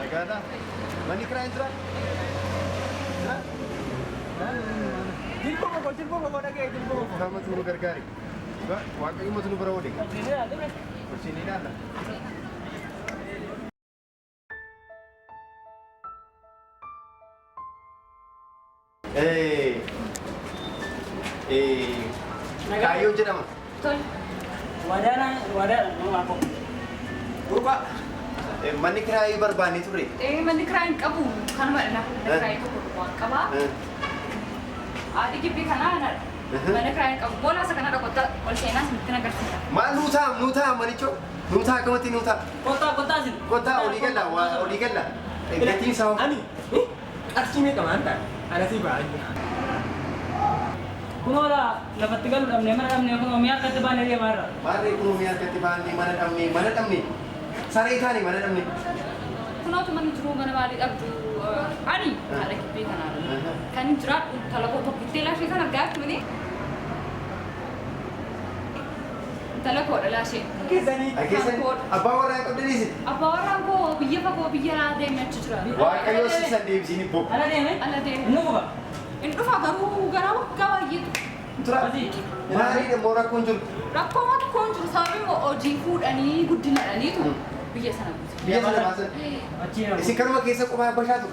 Nagana. Mani kirain tra. Tra. Jilpo ko lagi jilpo ko. Sama turu gargari. Ba, waktu ini turu berawadi. Sini ada kan? Sini ada. Kayu je nama. Betul. Wadah nama aku. Buka. Mani kirain berbani tu re. Mani kirain kabu. Kan mana? Mani kirain kabu. Kaba. Adi kipi kana na. Mani kirain kabu. Bola sakana ada kota. Kalau saya nas mungkin agak susah. Ma nuta mani cok. Nuta kamati nuta. Kota sih. Kota oligalla. Gatiin sawo. Ani. Arsime kamanta. Ana si ba. Kunora dapat tinggal udah mana aku ngomong kata bana dia marah. Mari kumia ketibani mana tamni. Sare itani mana tamni. Kuno cuma juru mana balik abdu ani ada kipi kana. Kan jerat kalau kau kita lah sih kan agak ni. Tala ko adalah sih. Kesani. Apa orang kau dari sini? Apa orang ko biya ada yang mencuri. Wah kayu sisa di sini pop. Ada dia. Nunggu ba? Ini baru garawa kawa gitu. Tura. Mari de mora kunjul. Rakko mat kunjul sabi mo oji food ani guddina ani tu. Biya sana. Biya sana masa. Isi karma kesa ko ba basha tu.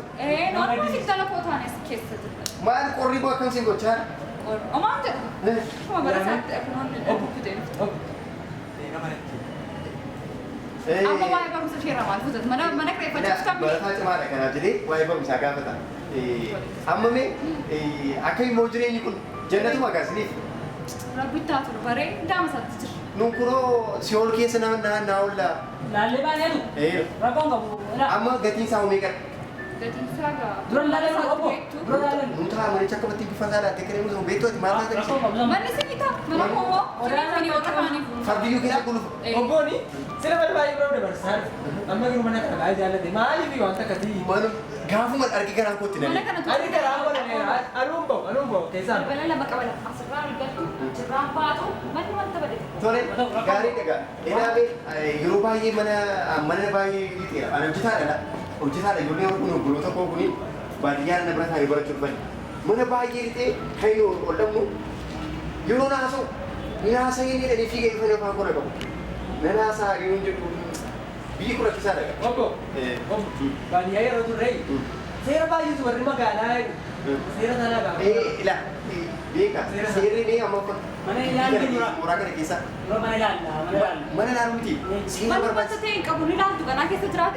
Normal sih tala ko thane kesa. Mar korri bo kan singo char. Amante. Kuma barasat aku non. Apa wae baru seshira mal fuzat. Mana kaya Nah, bahasa cemara kan. Jadi wae baru bisa kata. Amma me akai mojre ni kun jannatu magasni. Rabita tu bare dam sat. Nungkuro siol kesa na ulla. Lalle ba ne tu. Rakon ka bu. Amma gatin sawo me kan. Gatin saga. Drone lalle ko opo. Drone lalle. Nuta mari chakapati ki fazala tekere mu beto at mata kan. Mana sih kita? Mana ko? Orang ni orang pani. Fadiyu kesa kulu. Obo ni. Sila ba ba ibro de barsar. Amma gi mana kana ga jala de mali bi wanta kati. Manu gafu mat arki kan ko tinani. Mana kana tu? Ari kara awal ne. Anumbo kesa. Bala la makabala. Asrar gatu. Cerapa tu. Mana manta bade. Tole gari daga. Ina be Yoruba ye mana ba ye gitu ya. Ana jita ada. Jita ada gune ko gulo to ko guni. Badiyan na berata ibara turban. Mana ba ye gitu kayo odamu. Yuno na aso. Ina sa ini ni fige ko na ko na ko. Nana sa yung biji ko kisah daga. Obo. Bani ayo tu rei. Sera ba yu tu bari magana. Sera talaga. Ila. Bika. Siri ni amo ko. Mana ilan ni murah kan kisah. mana ilan. Mana lalu ti. Mana mata te kamu ni lah tu kan aku sejerat.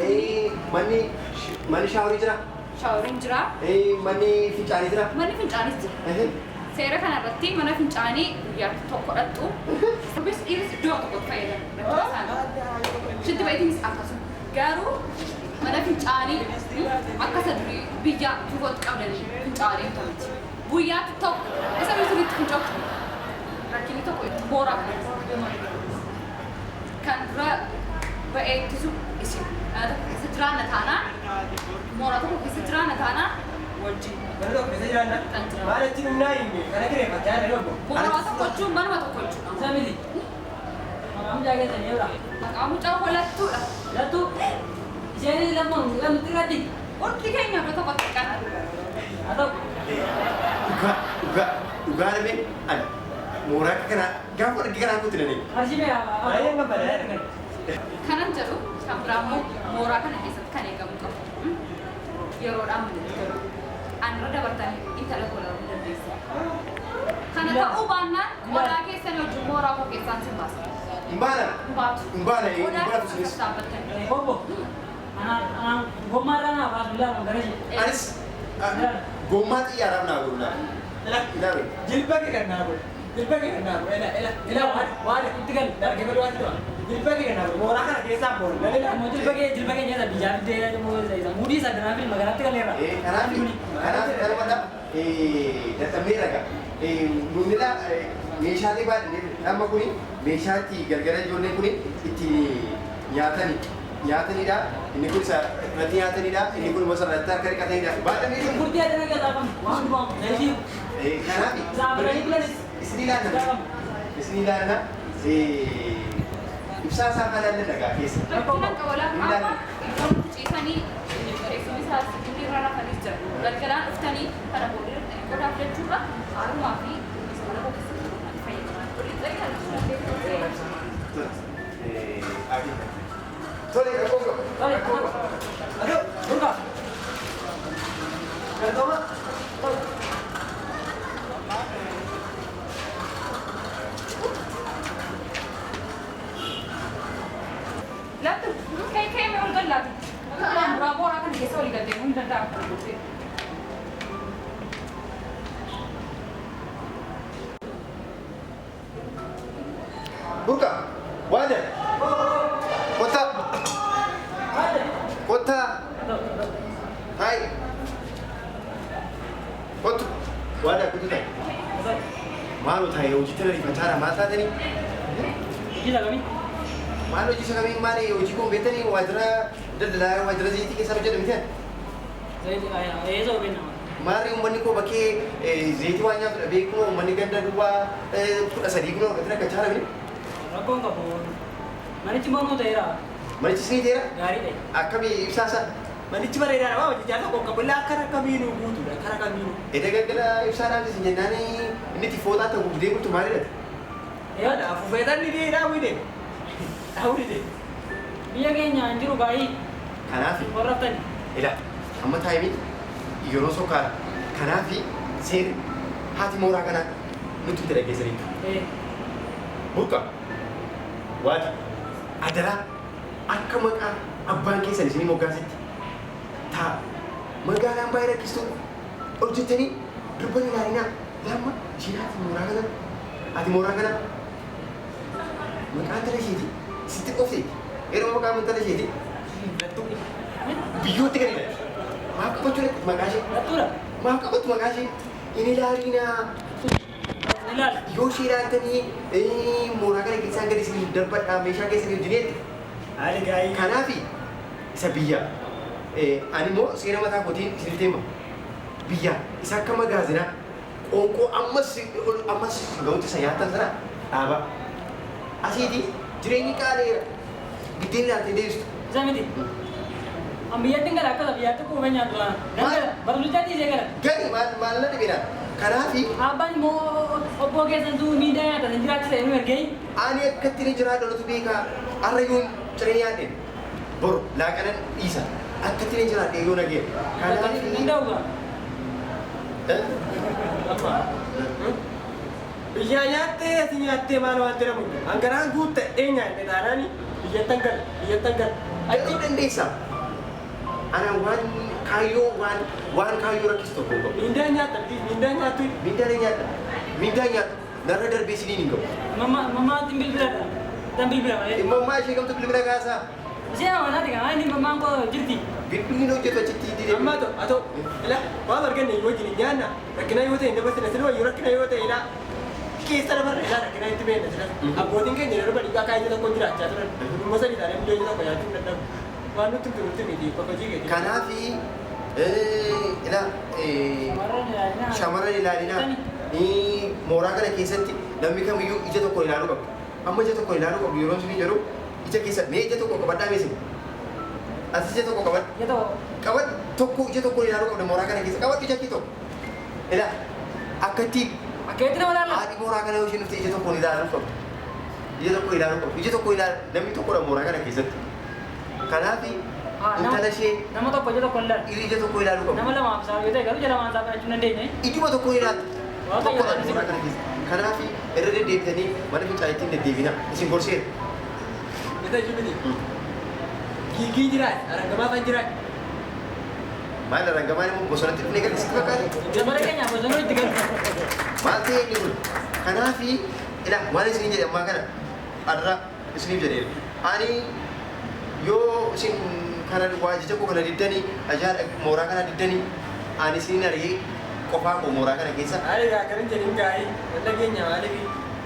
Mani shawari jira. Showering jira. Mani fincani jira. Mani fincani jira. Seera kana irratti mana fincaanii guyyaa tokko dhattu. Kunis dhiirris iddoo tokko fayyadamu. Shitti baay'atiinis akkasuma. Garuu mana fincaanii akka sadii biyya tuubooti qabdanii fincaanii ta'uuti. Guyyaatti tokko isa biisuutti fincaa'u. Rakkinni tokko booraa kan dura ba'ee ittisu isin. Keessa jiraanna taanaan mooraa tokko keessa jiraanna taanaan wajjin. Kalau bisa jalan, mana cium naik ni? Karena kira macam ada logo. Mooraa tokko jechuun manuma tokko jechuudha. Samiti. Maqaan jaagee sanii jira. Maqaan mucaa holattuudha. Lattu. Isheen lammaan kan nuti irratti. Wanti keenya akka tokko xiqqaan. Haa ta'u. Dhugaa dhabe ani mooraa kana gaafa argi kanaan kutti nani. Arshimee Ayah enggak pada. kanan jedhu kan biraammoo mooraa kana keessatti kan eegamu qabu. Yeroodhaan mul'atu. Anra dabartanii intala godhamuu dandeessu. Kana ta'uu baannaan qodaa keessan hojii mooraa koo keessaan sin baasa. Imbaana. Baatu. Imbaana sunis. Dhaabbattanii. Bobo, anak gomarana apa bilang garasi? Anis gommaa xiyyaaraa naa godhu laa. Ilaawe. Jilbaa kee kan naa godhu. Jilbaa kee kan naa godhu. Ela waan itti gal dargee badu waan ta'u. Jilbaa kee kan naa godhu. Mooraa kana keessaa boonu. Mau jilbage nyata bijak dia mau mudi sadana film magana tiga lera. Kanaaf kana dadhabnee raga. Nuunila meeshaalee baadhee amma kuni meeshaatti gargara ijoolleen kuni itti nyaatanidha. Inni kun irratti nyaatanidha. Inni kun masa irratti harka dhiqatanidha. Baadhamee jiru. Kurti ada lagi apa? Wang bang, jadi Kanaaf isin ilaalla. Isin ilaalla. Ibsaa isaa kanaan dhagaa keessa. Bakki qabalaa amma ciisanii Galatooma. Laatu, kee mee ol gallaatu. Kanaan duraa booraa kana keessa olii gad deemuu hin danda'amu. Burka, waada. Kota. Kota. Hai. Kotu. Waada kutu tai. Malu tai uji tera di pacara mata tadi. Gila kami. Malu uji sekali mari uji kong beta ni wadra wadra ziti ke saruja demikian. Saya so benar. Mari umani ko bake ziti wanya be ko umani ganda dua kuda sadi ko katra kacara ni. Rakon ka po. Mari cuma mau tera. Mari sini tera. Gari deh. Akami ibsasa. Manichi bareedaadha waan jaallattu kun qabulla akkana kamiinuu guutuudha akkana kamiinuu. Eda gaggala ibsaan si jennani inni tifoota ta'u gudee bultu maalidha? Yaada afuufeetan ni dee daawwide. Daawwide. Biyya keenya hin jiru baay'ee. Kanaafi Warraftani. ila amma taayimi yeroo sokkaara kanaafi seerri haati mooraa kanaa nutti itti dhaggeessanii burqa waati adaraa akka maqaa abbaan keessan isinii moggaasitti taa magaalaan baay'ee rakkistu hojjettanii dubban ilaalinaa lamma isheen haati mooraa kana maqaan tala isheeti sitti qofteeti yeroo maqaa mantala isheeti biyyootti gadi dha maaf qabachuu maqaa ishee Betul. maaf qabatu maqaa ishee hin ilaalinaa Ilal. yoo ishee ilaaltanii mooraa kana keessaan gadi isin darbadhaa meeshaa keessanii hojjeneetti Haali gaa'ii. kanaafi isa biyya ani immoo seera mataa kootiin isinitti hima biyya isa akka magaazinaa qoonqoo ammas ga'uutti isa nyaattan sana dhaaba asiiti jireenyi qaaleera biddeen ilaaltee deebistu Bisa miti. Ambiyyatti ngala akka biyyatti kuume nyaatu waan. Dangala baru jadi saya kira. gadi maal na dhibina kanaafi Abang mau obbo keessa tu miidhaa nyaata hin jiraachisa inni ergee. ani akkatti ni jiraa dhalatu beekaa arrayyuun ciree nyaadhe boru laaqanan dhiisa akkatti ni jiraa dheeyoo nagee Hin ta'u gaa. Biyyaa nyaattee ati nyaattee maal waan jedhamu hangaraan guutta nyaanne taanaani biyyattan gal. Achi dandeessa. Ana waan kaayyoo rakkisu tokko qabu. Mindaa nyaattu. Mindaan nyaata. Narra darbee siniin hin qabu. Mama timbil berada. Tampil berapa? Mammaa ishee gamtu bilbila kaasaa. Siapa mana tengah ini mama ko jirti. Bilbilli hojjetu achitti didee. Amma atoo ila waan arganne yoo wajjin nyaanna rakkina yoo ta'e dabarsina sila wayyuu rakkina yoo ta'e ila keessa dabarra ila rakkina itti beekna sila abbootiin keenya darba dhiigaa kaayee tokko jiraachaa turan dhumma sadii taanee mijoonni tokko nyaachuu hin danda'u waan nutti nutti miti bakka hojii keenya. Kanaafi shamarran ilaalinaa mooraa kana keessatti namni kamiyyuu ija tokko ilaaluu qabu. Amma ija tokko ilaaluu qabu yeroo isin jedhu ija keessa mee ija tokko qabadhaa meesin. As ija tokko qabad. Gitu. Qabad tokko ija tokko ilaaluu qabda mooraa kana keessa qabad ija kee tokko. Ila akkatti Akhirnya mana lah? haati mooraa kana yoo isheen dhufte ija tokko ilaaluu qabdu. Ija tokko ilaaluu qabdu. Ija tokko ilaalu namni tokkodha mooraa kana keessatti. Kanaafi intala ishee Nama tokko aja tokko ilal. ija tokko ilaaluu qabdu. Nama lama bisa gitu ya, kalau jalan mantap aja nanti. Ijuma tokko ilaaltu. Tokkodha mooraa kana keessa. Kanaafi irra deddeebitanii mana fincaaniitiin deddeebina isin gorseera. Mata jibini. Gigii jiraat argamaa kan jiraat. Maal argamaa immoo bosonatti dhufnee galli sitti fakkaate. Jamara kayaknya apa sono itu kan. Maal ta'e inni kun kanaafi ila waan isin jedhe ammaa kana arra isiniif jedheera. Ani yoo isin kana waajjija koo kana diddanii ajaa mooraa kana diddanii ani isin argee qofaa koo mooraa kana keessa Haali raakkarin jedhin gaa'ii walla keenya maaliif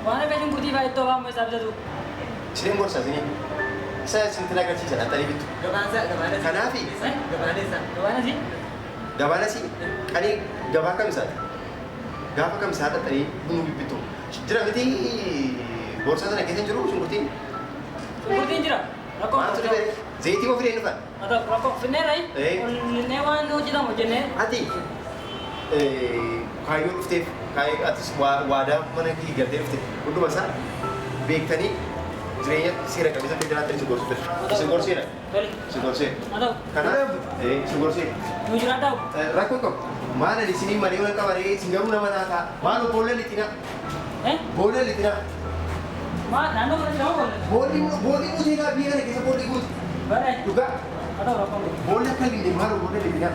Mana kayaknya putih pak itu apa mau sabda tu. isin gorsa isin isa isin agarsiisan attanii bittu. gabaansa. Kanaafi Gabaanessa. Mana sih? gabaanasi qanii gabaa kamisaati. Gaafa kamisaa dhattanii bunu bibbittu. Jira miti boorsaa sana keessa hin jiru shunkurtiin. Putih jira. Rokok. Maaltu dhibee zayitii ofii dhufan. Atau rokok finner ay? Finner wan no cita mau jenne. Ati kaayyoo dhufteef atis waadaa mana kee galtee dhufte hunduma isaa beektanii jireenya seera qabeessa akka jiraatan isin gorsuu fedha. Isin gorseera. Balik. Isin gorseera. Atau Kanaaf isin gorseera. mau jual tahu? Rakkoon qabu. Mana di sini mari orang kamari singgaru nama nata. Mana boleh litina? Boleh litina? Ma, nano mana jauh boleh? Boleh muzi ka biar ni kisah boleh muzi. Boleh. Juga Ada berapa boleh? boleh kali ni mana boleh litina?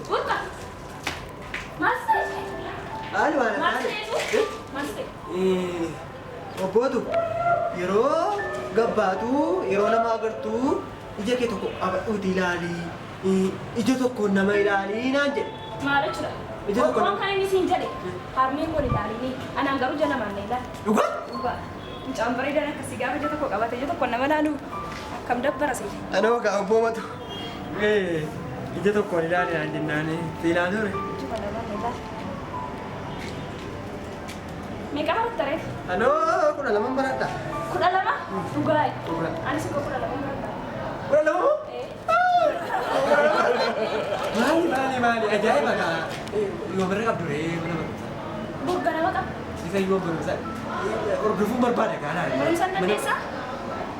Bukan. Masih. Halo, halo. Masih itu. Masih. Obbotu yeroo gabbaatu yeroo nama agartu ija kee tokko abadhuuti ilaalii ija tokko nama ilaalii naan jedhe. Maal jechuudha? Ija tokko Waan kan inni siin jedhe harmeen kun ilaalini anaan garuu jala maannee ilaala. Dhugaa? Dhugaa. Mucaan bareedaan akkasii gaafa ija tokko qabate ija tokko nama ilaalu akkam dabbara seeti. Anoo gaa obboomatu ija tokko ilaalii naan jennaan si ilaalu ture. Ija kana maannee ilaala. Meeqa baratta reef? Anoo 12 baradha. 12? Dhugaa. Dhugaa. Anis immoo 12 baradha. 12? Eh. Maali ajaa'iba gaa yoo barree qabdu ree mana barumsaa. Burga nama qaba. Isa yoo barumsaa hordofuun barbaada gaa laali. Barumsaan dandeessaa?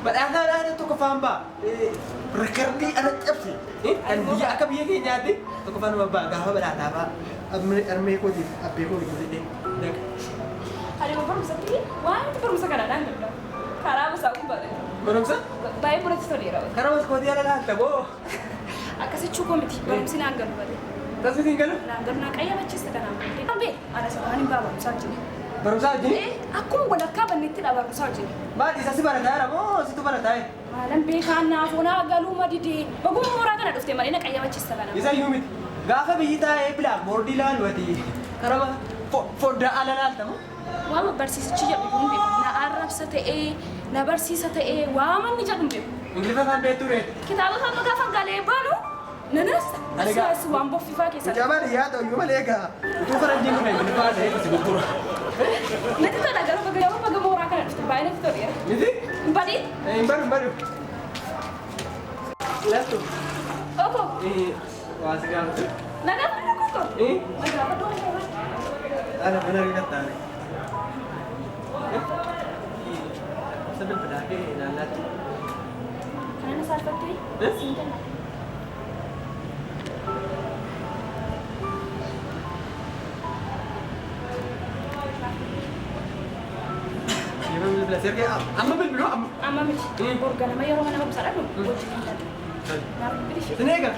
Badhaadhaan tokko faan ba'a. Rekkardii ana cabse. Kan biyya akka biyya keenyaatti tokko faan ba'a gaafa badhaadhaa ba'a. Armee kootiif abbee koo biqiltee dhaqa. Adeema barumsatti waan itti barumsa kanaadhaan danda'u. Karaa busaa kun bareeda. Barumsa? Baay'ee biratti toleera. Karaa maskootii ala laatta boo. Akkasichuu koo miti barumsi naan galu bareeda. Tasbiin hin galu? Naan galu naan qayyabachiista kanaan bareeda. Kan bee ana sabaan hin baa barumsaa wajjin. Barumsaa wajjin? Akkuma walakkaa banneetti dha barumsaa wajjin. Maal isa si barataa jira moo situ barataa? Maalan beekaan naafuu naa galuu madidee baguma mooraa kana dhufte malee na qayyabachiista kanaan. Isa iyyuu miti. Gaafa biyyi taa'ee bilaak boordii ilaalu ati karama foddaa ala laaltamu. Waan barsiisichi jedhu hin beeku. Na arrabsa ta'ee na barsiisa ta'ee waa manni jedhu hin beeku. Ingiliffa kan beektu ree. Kitaabota amma gaafa galee baanu nanas asias waan boffifaa keessatti. Jabaan yaa ta'u iyyuu malee egaa utuu faranjiin kun ingiliffaa ta'ee si gurgura. Natti tola garuu baga mooraa kana dhufte baay'ee natti toleera. Miti? Hin badii? Hin badu. Lastu. Oko. Waa si gaafatu. Nagaa fadhu koko. Nagaa fadhu koko. Ana benar ingat tadi. Sambil pedake lalat. Kana salfattee? Siinta na. Siapa yang belajar ke? Amma belum. Amma miti. Borga nama yeroo mana barumsaa dhaqnu hojii hin danda'u. Naaf bilishee. Sini kan?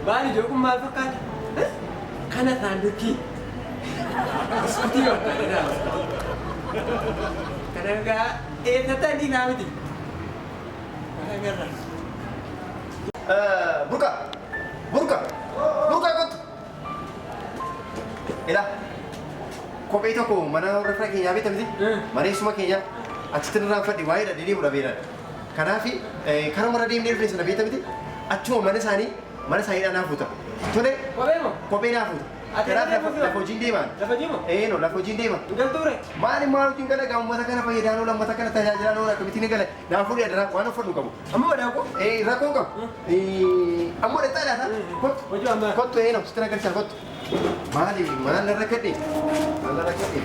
Bali jo kun mal fakkaata. Kana saanduqii. Iskutii yoo ta'e kana egaa eessatti ni naamiti. Kana garra. Burka kottu. Ila kophee tokko mana rafra keenyaa bitamti. Mareessuma keenya achitti nurraan fadhi waa'ee dhadhii fudha beelan. Kanaafi karaa mara deemnee dhufne sana beektamti. Achuma mana isaanii naaf fuuta. Tole Kophee moo? kophee naaf fuuta. Kanaaf lafa hojiin deeman. Lafa jiimo? No lafa hojiin deeman. Galtuure? Maali hojiin gala gaa uummata kana fayyadaanoo lammata kana tajaajilaa oola akkamitti ni gala. Naafuu dhiyaadhaa waan uffatu qabu. Amma badaaku? Rakkoon qabu. Ammoo dheeraa laata? Kottu. Hojii ammaa. Kottu sitti nagarsiisa kottu. Maal rakkadhe? Maal rakkadhe?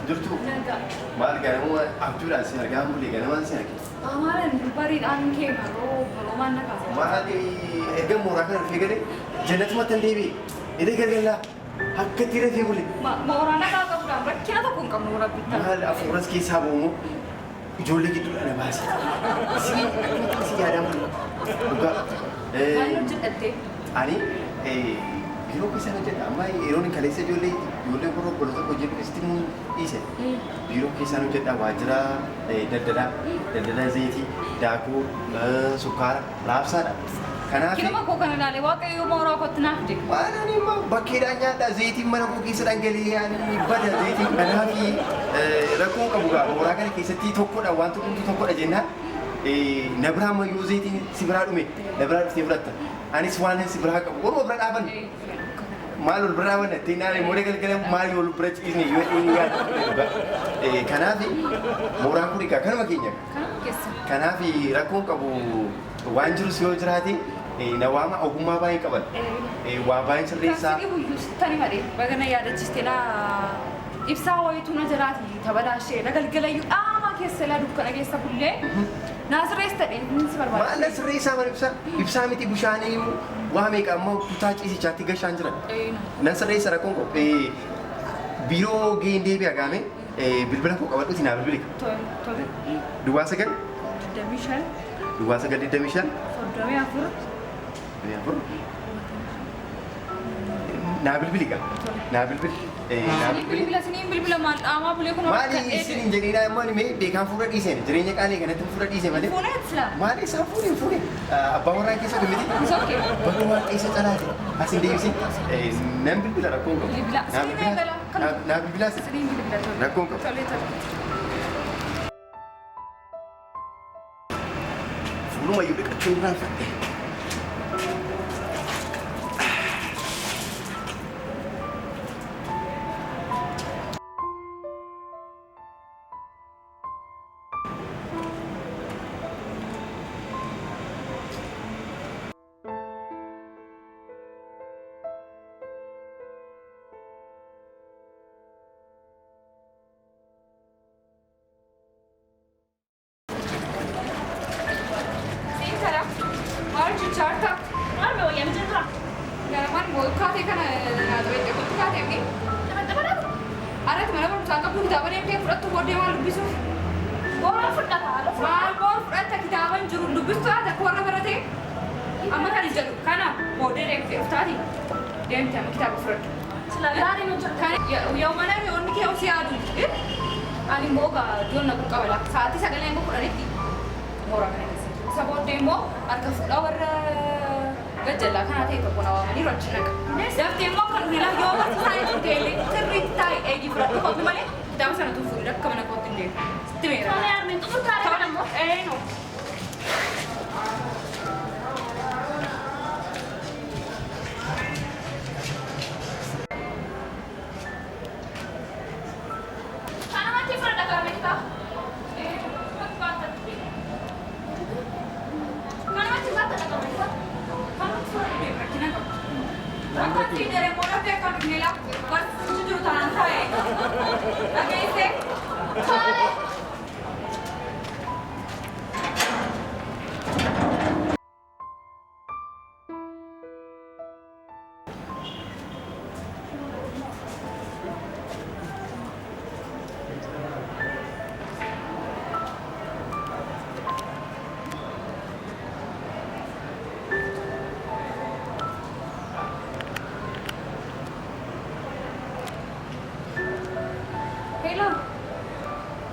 jirtu Naga. maal ganama abjuudhaan si argaa bulee ganamaan si arge. Amalan bareedhaan kee maroo maan na kaasa. Maal erga mooraa kana dhufee galee jannatuma tan deebi'e edee galgalaa akka itti rafee bulee. Mooraa nagaa qabuudhaan rakkina tokko hin qabnu rabbittaa. Maal afuuras keessaa ba'umoo ijoollee gidduudha na baase. Si yaadaan bulee. Dhugaa. Maal hojjedhattee? Ani biiroo keessa hojjedha amma yeroo inni kaleessa ijoollee warra obboloo tokko hojjetu keessatti nu dhiise. Biiroo keessaan hojjedha waajjira daldalaa zayitii, daakuu, sukkaara, raabsaadha. Kanaaf Kiluma koo kana ilaalee waaqayyo mooraa kootti naaf jedhe. waan ani immoo bakkeedhaan nyaadha zayitiin mana koo keessa dhangala'ee ani bada zayitiin kanaaf rakkoo qabu gaa mooraa kana keessatti tokkodha waan tokkodha jennaan. Na biraa ammayyuu zayitiin si biraa dhume na biraa dhuftee fudhatta. Anis waan si biraa qabu warra bira dhaabanne. Maal ol bira dhaabanne ittiin naannoo mooraa galgala maal ol bira ciisne yoo inni yaada. Kanaaf mooraan kun egaa kanuma keenya. Kanuma keessa. Kanaaf rakkoon qabu waan jirus yoo jiraate nawaama ogummaa baay'ee qaban. Waa baay'ee sirreessaa. Taasii buyyuu tani malee bagana yaadachiiste laa ibsaa wayituu na jiraati tabalaashee na galgalayyuu dhaamaa keessa laa dukkana keessa bullee naasirrees ta'e inni si barbaada. Maal na sirreessaa mana ibsaa miti bishaanii waa meeqa ammoo kutaa ciisichaatti gashaan jiran. Nan sirreessa rakkoon qabu biiroo ga'een deebi'a gaame bilbila koo qabadhuuti naa bilbili. Tole. Duwwaa sagal. 25. Duwwaa sagal 25. 34. Naa bilbili gaa. Naa bilbili. Naa bilbili. Bilbila maal dhaamaa bulee kun Maali isin jedhina immoo mee beekaan fuudha dhiiseen jireenya qaalii kanatti fuudha dhiise malee. Fuunee silaa. Maali isaan fuudhe abbaa warraa keessa gummiti. It's okay. Bakka waan keessa calaate asin deebisi nan bilbila rakkoon qabu. Bilbila. Siniin eegala. Naa bilbilaa si. Siniin bilbila tole. Rakkoon qabu. Tole. Fuulumayyuu dhiqachuu irraan fadhe. Charta. Maal mee wayyaa mijin jira? Garamaan kaatee kana beekte kutti kaatee fi dabalaatu. Arratti mana barumsaa qabdu kitaaba deemtee fudhattu booddee maal dubbisuuf? Boora fudhata haala fudhata. Maal boora fudhatta kitaaban jiru dubbistu haa takka warra baratee? Amma kan jedhu kana booddee deemtee uftaati deemtee amma kitaaba fudhattu. Sila gaarii nu jira. Kan yoo mana yoonni kee osii yaadu. Ani immoo ijoon na qaqqabala. Sa'aatii sagalee immoo kudhanitti mooraa kana keessa. Isa booddee immoo harka fuudhaa warra gajjallaa kanaa ta'e tokko na waamanii rachi naqa. Daftee immoo kan dhufnee yoo barsi isaanii turteellee sirriitti taa'e eegi fudhadhu kophi malee kitaaba sana tuufuudhi akka mana kootti hin deemu. Sitti meera. Tole armeen xumurtaadha kan ammoo. No. Kanamatti fudhadha gaafeetta.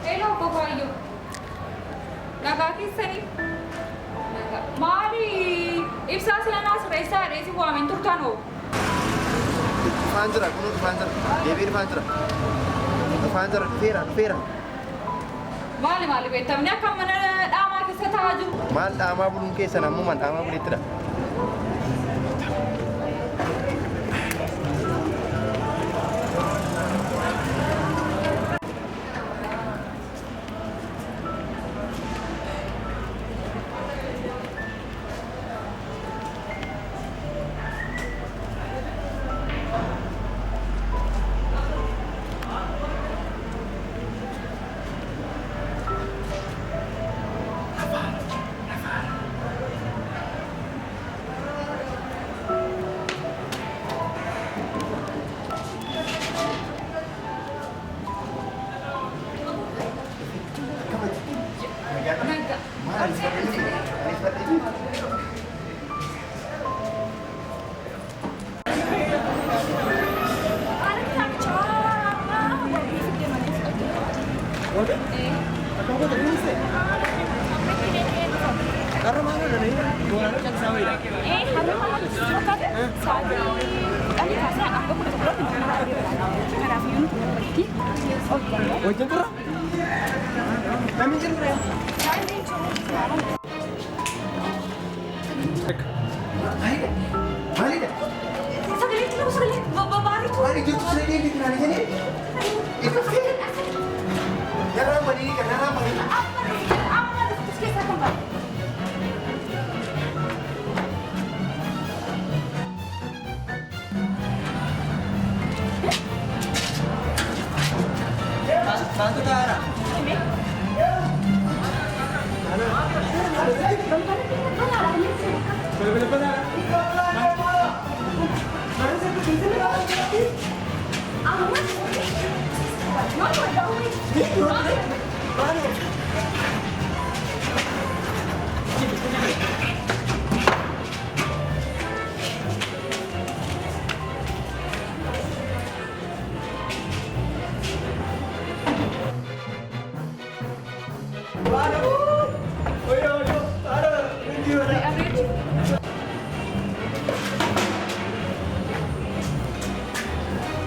Hello, Kokoyo. Nagaa keessanii? Maali? Ibsaa sila naas reessaa reesi waamin turtanoo? Dhufaan jira kunoo dhufaan jira deebi'ee dhufaan jira. Dhufaan jira dhufeera. Maali beektamni akka mana dhaamaa keessa taa'aa jiru? Maal dhaamaa buluun keessan ammoo man dhaamaa buleettidha. Boorana kan sama ya. harus fakkaate kali kaasee akka kudha tokkotti nama kanaaf yoo nuti walitti hojjanne. Wajjin turra? Kami jiru ya. Maalidha? Sagalee jiru sagalee babaaritu. Maali jirtu siree deebiitu naan jedhee? Narraa manii kan narraa manii. Amma dhuftus keessaa kan baate. Bantu Tara. Boleh Tara.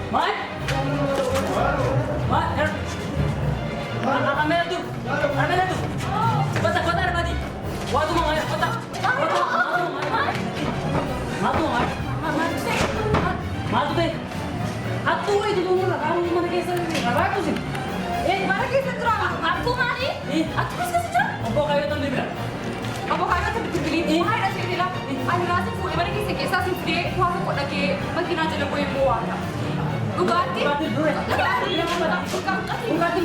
Mat! Mat! Ambil tu! Ambil tu! Kota, kota ada mati! Waktu mau air, kota! Kota! Matu, Mat! Matu deh! Hatu itu dulu lah, kamu mana kisah ini? Apa itu sih? Mana kisah drama? Aku mari. Aku kisah saja. Apa kayu tu dia? Apa kaya tu betul-betul? Wahai dah sini lah. Ani rasa pun mana kisah sih dia. Wah aku nak ke makina jalan boleh buat. Ugati. Ugati. Ugati.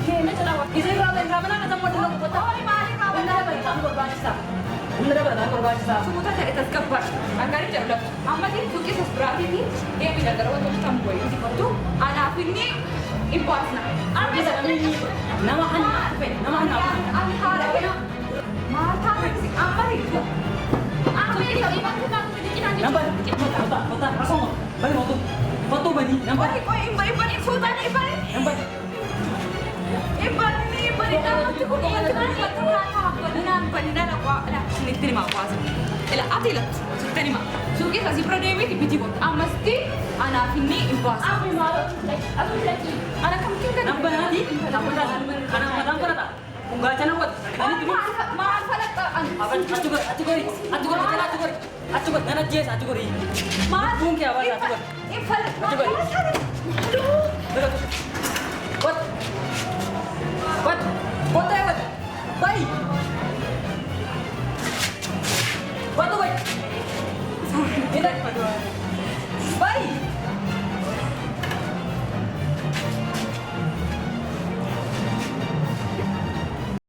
Ini cakap. Kisah berapa yang ramai nak sampai dulu kota? Oh, mari kau Benar apa? Kamu berbahasa. Benar apa? Kamu berbahasa. Semua tak ada terkebar. Angkari jauh. Amma dia tu kisah berarti ni dia pindah dari waktu kamu boleh. Itu anak ini impasna. Apa sih kami? Nama anak apa? Nama anak apa? Anak ada ya. Mata sih. Amma itu. Amma itu ibu kita bikin aja. Nampak? Kota, kota, langsung. Balik foto. Foto bani. Nampak? Kau iban sultan iban. Nampak? Iban kamu cukup iban Panina aku lah sini terima aku asal. Ela atilah terima. Suki kasih prademi di biti kok. Amasti anak ini impas. Aku malu. Aku lagi. Anak kamu tinggal. Nampak nanti? Nampak nanti? Anak apa nampak tak? Enggak aja nampak. Ini tu. Maaf falat Apa? Acukor. Nana Jess acukor. Maaf. Mungkin apa? Acukor. Falat. Acukor. Aduh. Dekat. What? What? What? Baik.